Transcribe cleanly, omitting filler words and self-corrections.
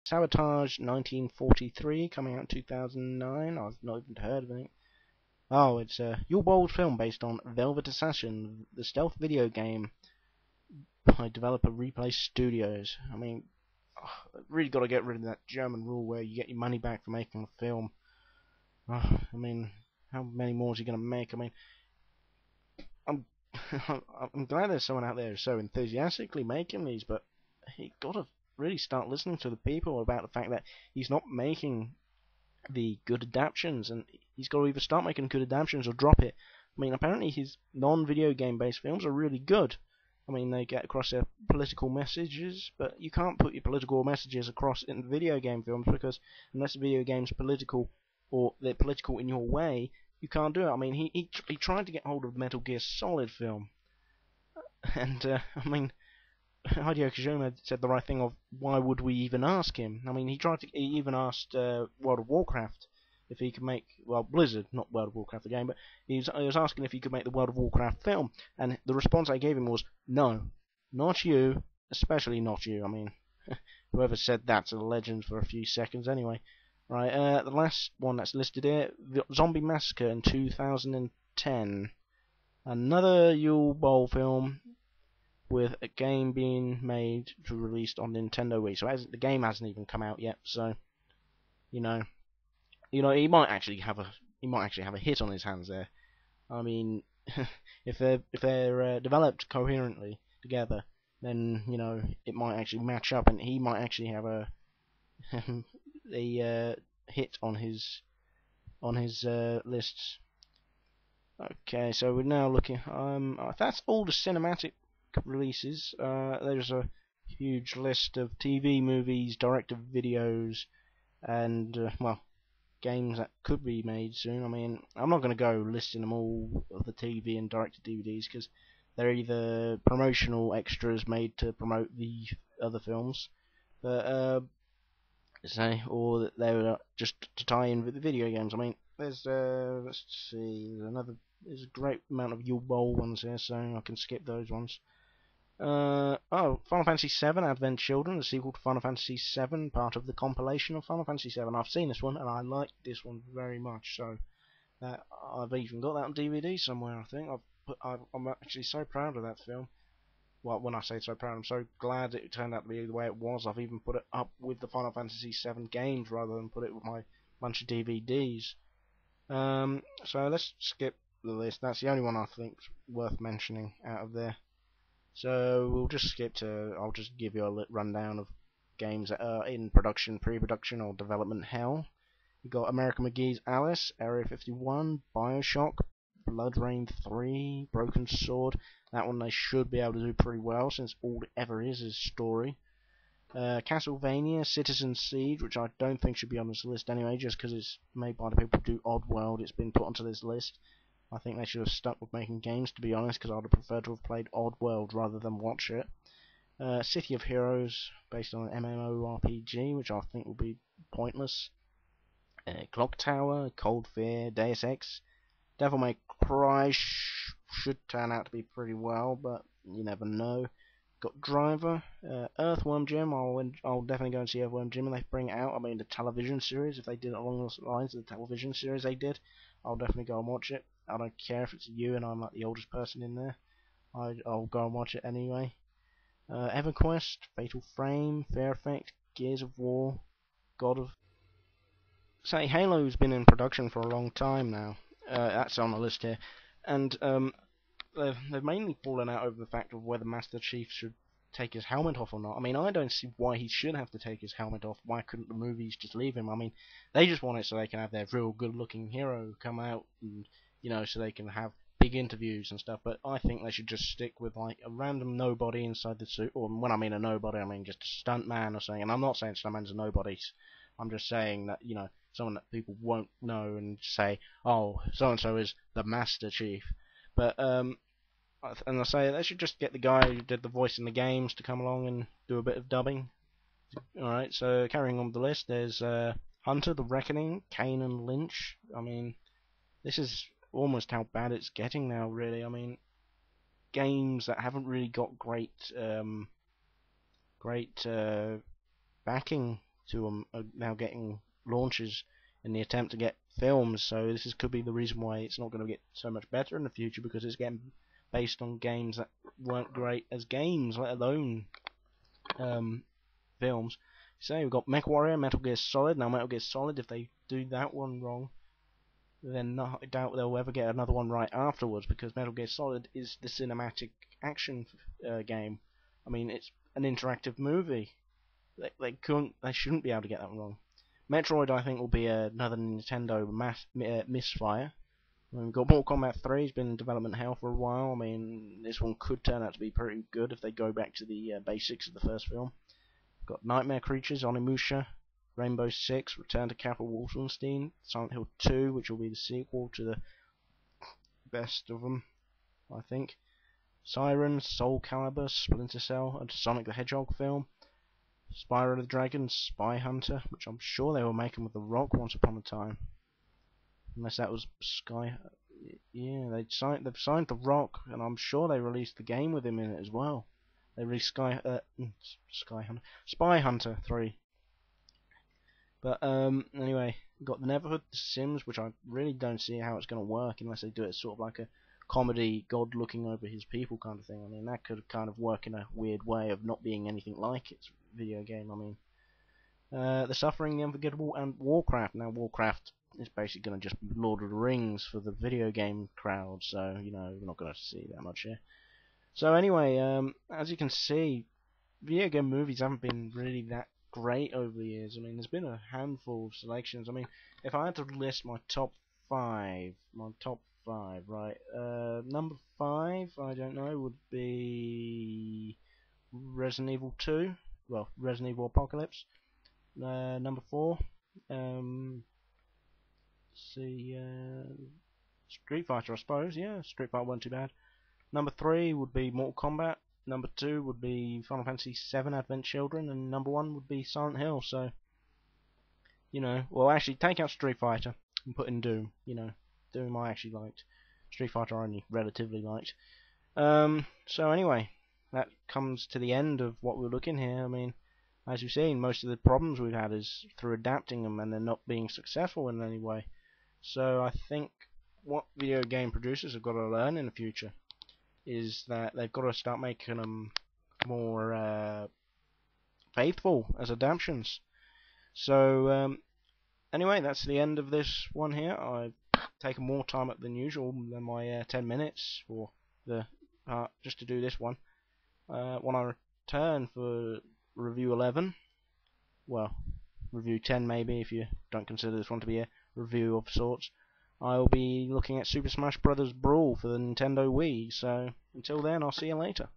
Sabotage 1943, coming out in 2009. I've not even heard of it. Oh, it's a Yul Bold film based on Velvet Assassin, the stealth video game by developer Replay Studios. I mean, really got to get rid of that German rule where you get your money back for making a film. I mean, how many more is he going to make? I mean, I'm I'm glad there's someone out there so enthusiastically making these, but he got to really start listening to the people about the fact that he's not making the good adaptations, and he's got to either start making good adaptations or drop it. I mean, apparently his non-video game based films are really good. I mean, they get across their political messages, but you can't put your political messages across in video game films because unless the video game's political or they're political in your way, you can't do it. I mean, he tried to get hold of Metal Gear Solid film, and I mean, Hideo Kojima said the right thing of why would we even ask him? I mean, he even asked World of Warcraft if he could make, well, Blizzard, not World of Warcraft the game, but he was asking if he could make the World of Warcraft film, and the response I gave him was no, not you, especially not you. I mean, whoever said that's a legend for a few seconds anyway. Right, the last one that's listed here, Zombie Massacre in 2010. Another Yul Boll film with a game being made to released on Nintendo Wii. So the game hasn't even come out yet. So you know, he might actually have a hit on his hands there. I mean, if they're developed coherently together, then it might actually match up, and he might actually have a a hit on his lists. Okay, so we're now looking. That's all the cinematic releases. There's a huge list of TV, movies, directed videos, and well, games that could be made soon. I mean, I'm not going to go listing them all of the TV and directed DVDs because they're either promotional extras made to promote the other films, but or that they were just to tie in with the video games. I mean, there's let's see, there's a great amount of Yul Boll ones here, so I can skip those ones. Final Fantasy VII Advent Children, the sequel to Final Fantasy VII, part of the compilation of Final Fantasy VII. I've seen this one and I like this one very much. So I've even got that on DVD somewhere. I think I'm actually so proud of that film. Well, when I say so proud, I'm so glad it turned out to be the way it was. I've even put it up with the Final Fantasy VII games rather than put it with my bunch of DVDs. So let's skip the list. That's the only one I think's worth mentioning out of there. So we'll just skip to. I'll just give you a rundown of games that are in production, pre-production, or development hell. You've got American McGee's Alice, Area 51, Bioshock, BloodRayne 3, Broken Sword. That one they should be able to do pretty well since all it ever is story. Castlevania, Citizen Siege, which I don't think should be on this list anyway, just because it's made by the people who do Oddworld. It's been put onto this list. I think they should have stuck with making games, to be honest, because I would have preferred to have played Oddworld rather than watch it. City of Heroes, based on an MMORPG, which I think will be pointless. Clock Tower, Cold Fear, Deus Ex, Devil May Cry should turn out to be pretty well, but you never know. Got Driver, Earthworm Jim. I'll definitely go and see Earthworm Jim when they bring it out. I mean, the television series, if they did it along those lines of the television series they did, I'll definitely go and watch it. I don't care if it's you and I'm like the oldest person in there. I'll go and watch it anyway. EverQuest, Fatal Frame, Fair Effect, Gears of War, God of... Say, Halo's been in production for a long time now. That's on the list here. And they've mainly fallen out over the fact of whether Master Chief should take his helmet off or not. I mean, I don't see why he should have to take his helmet off. Why couldn't the movies just leave him? I mean, they just want it so they can have their real good-looking hero come out and, so they can have big interviews and stuff. But I think they should just stick with, like, a random nobody inside the suit. Or when I mean a nobody, I mean just a stuntman or something. And I'm not saying stuntmans are nobodies. I'm just saying that, someone that people won't know and say, oh, so-and-so is the Master Chief. But, and I say they should just get the guy who did the voice in the games to come along and do a bit of dubbing. Alright, so carrying on the list, there's Hunter, The Reckoning, Kane and Lynch. I mean, this is almost how bad it's getting now, really. I mean, games that haven't really got great backing to are now getting launches in the attempt to get films. So could be the reason why it's not going to get so much better in the future, because it's getting based on games that weren't great as games, let alone films. So we've got MechWarrior, Metal Gear Solid. Now Metal Gear Solid, if they do that one wrong, then I doubt they'll ever get another one right afterwards, because Metal Gear Solid is the cinematic action game. I mean, it's an interactive movie. They shouldn't be able to get that wrong. Metroid, I think, will be another Nintendo misfire. I mean, we've got Mortal Kombat 3. It's been in development hell for a while. I mean, this one could turn out to be pretty good if they go back to the basics of the first film. We've got Nightmare Creatures, Onimusha, Rainbow Six, Return to Castle Wolfenstein, Silent Hill 2, which will be the sequel to the best of them, I think. Siren, Soul Calibur, Splinter Cell, and Sonic the Hedgehog film. Spyro the Dragon, Spy Hunter, which I'm sure they were making with The Rock once upon a time. Unless that was Sky. Yeah, they've signed The Rock, and I'm sure they released the game with him in it as well. They released Spy Hunter 3. But anyway, we've got The Neverhood, The Sims, which I really don't see how it's going to work unless they do it sort of like a comedy, God looking over his people kind of thing. I mean, that could kind of work in a weird way of not being anything like its video game. I mean, The Suffering, The Unforgettable, and Warcraft. Now, Warcraft is basically going to just be Lord of the Rings for the video game crowd, so, you know, we're not going to see that much here. So anyway, as you can see, video game movies haven't been really that great over the years. I mean, there's been a handful of selections. I mean, if I had to list my top five, right? Number 5, I don't know, would be Resident Evil 2. Well, Resident Evil Apocalypse. Number 4, Street Fighter, I suppose. Yeah, Street Fighter wasn't too bad. Number 3 would be Mortal Kombat. Number 2 would be Final Fantasy VII Advent Children, and number 1 would be Silent Hill. So, you know, well, actually, take out Street Fighter and put in Doom. You know, Doom I actually liked. Street Fighter I only relatively liked. So anyway, that comes to the end of what we're looking here. I mean, as you've seen, most of the problems we've had is through adapting them and they're not being successful in any way. So I think what video game producers have got to learn in the future is that they've got to start making them more faithful as adaptations. So anyway, that's the end of this one here. I've taken more time up than usual than my 10 minutes for the just to do this one. When I return for review 11, well, review 10 maybe if you don't consider this one to be a review of sorts, I'll be looking at Super Smash Bros. Brawl for the Nintendo Wii. So until then, I'll see you later.